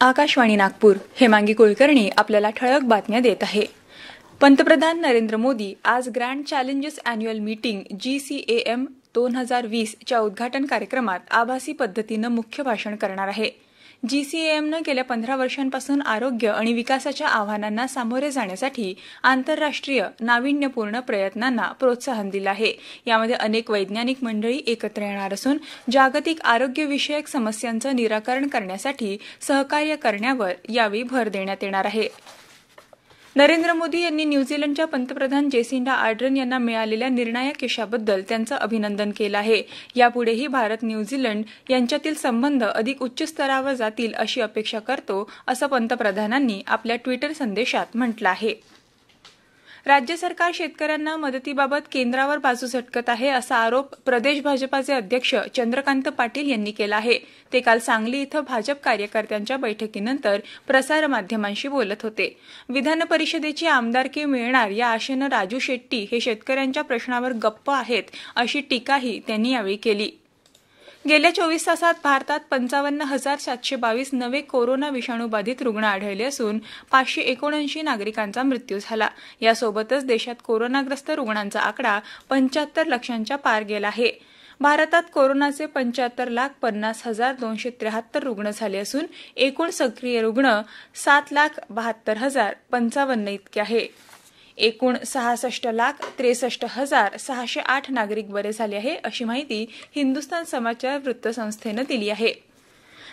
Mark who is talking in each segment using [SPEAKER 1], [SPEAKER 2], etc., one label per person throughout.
[SPEAKER 1] आकाशवाणी नागपूर. हेमांगी कुलकर्णी आपल्याला ठळक बातम्या देत आहे. पंतप्रधान नरेंद्र मोदी आज grand challenges annual meeting GCAM 2020 च्या उद्घाटन कार्यक्रमात आभासी पद्धतीनं मुख्य भाषण करणार आहे. GCAMनं गेल्या 15 वर्षांपासून आरोग्य आणि विकासाच्या आव्हानांना सामोरे जाण्यासाठी आंतरराष्ट्रीय नाविन्यपूर्ण प्रयत्नांना प्रोत्साहन दिलं आहे. यामध्ये अनेक वैज्ञानिक मंडळी एकत्र येणार असून जागतिक आरोग्यविषयक समस्यांचं निराकरण करण्यासाठी सहकार्य करण्यावर यावेळी भर देण्यात येणार आहे. नरेंद्र मोदी यांनी न्यूझीलंडच्या पंतप्रधान जेसिंडा आर्डर्न यांना मिळालेल्या निर्णायक यशाबद्दल त्यांचं अभिनंदन केलं आहे. यापुढेही भारत न्यूझीलंड यांच्यातील संबंध अधिक उच्च स्तरावर जातील अशी अपेक्षा करतो, असं पंतप्रधानांनी आपल्या ट्विटर संदेशात म्हटलं आहे. राज्य सरकार शेतकऱ्यांना मदतीबाबत केंद्रावर बाजू झटकत आहे असा आरोप प्रदेश भाजपाचे अध्यक्ष चंद्रकांत पाटील यांनी केला आहे. ते काल सांगली इथं भाजप कार्यकर्त्यांच्या बैठकीनंतर प्रसारमाध्यमांशी बोलत होते. विधान परिषदेची आमदारकी मिळणार या आशेनं राजू शेट्टी हे शेतकऱ्यांच्या प्रश्नावर गप्प आहेत अशी टीकाही त्यांनी यावेळी केली. गेल्या 24 तासात भारतात 55,722 नवे कोरोना विषाणू बाधित रुग्ण आढळले असून 579 नागरिकांचा मृत्यू झाला. यासोबतच देशात कोरोनाग्रस्त रुग्णांचा आकडा 75 लाखांच्या पार गेला आहे. भारतात कोरोनाचे 75,50,273 रुग्ण झाले असून एकूण सक्रिय रुग्ण 7,72,055 इतके आहे. एकूण 66,63,608 नागरिक बरे झाले आहे अशी माहिती हिंदुस्तान समाचार वृत्तसंस्थेनं दिली आहे.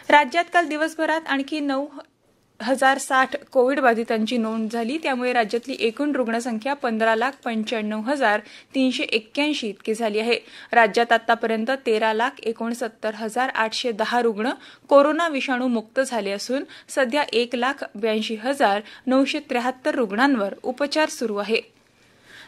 [SPEAKER 1] राज्यात काल दिवसभरात आणखी 9,060 कोविड बाधितांची नोंद झाली. त्यामुळे राज्यातली एकूण रुग्णसंख्या 15,95,381 इतकी झाली आहे. राज्यात आतापर्यंत 13,69,810 रुग्ण कोरोना विषाणू मुक्त झाले असून सध्या 1,82,973 रुग्णांवर उपचार सुरू आहे.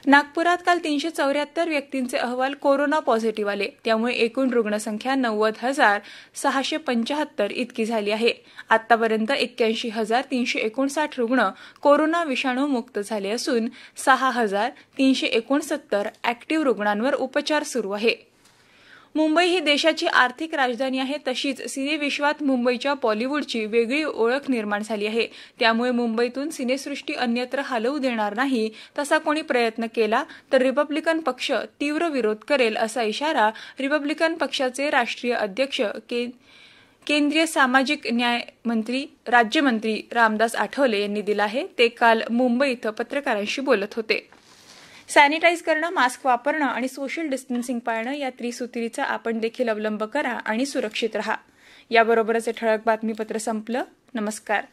[SPEAKER 1] नागपुरात काल 374 व्यक्तींचे अहवाल कोरोना पॉझिटिव्ह आले. त्यामुळे एकूण रुग्णसंख्या 90,675 इतकी झाली आहे. आतापर्यंत 81,359 रुग्ण कोरोना विषाणू मुक्त झाले असून 6,369 ॲक्टिव्ह रुग्णांवर उपचार सुरू आहे. मुंबई ही देशाची आर्थिक राजधानी आहे. तशीच सिनेविश्वात मुंबईच्या बॉलिवूडची वेगळी ओळख निर्माण झाली आहे. त्यामुळे मुंबईतून सिनेसृष्टी अन्यत्र हलवू देणार नाही, तसा कोणी प्रयत्न केला तर रिपब्लिकन पक्ष तीव्र विरोध करेल असा इशारा रिपब्लिकन पक्षाचे राष्ट्रीय अध्यक्ष केंद्रीय सामाजिक न्याय राज्यमंत्री रामदास आठवले यांनी दिला आहे. ते काल मुंबई इथं पत्रकारांशी बोलत होते. सॅनिटाईज करणं, मास्क वापरणं आणि सोशल डिस्टन्सिंग पाळणं या त्रिसूत्रीचा आपण देखील अवलंब करा आणि सुरक्षित रहा. याबरोबरच हे ठळक बातमीपत्र संपलं. नमस्कार.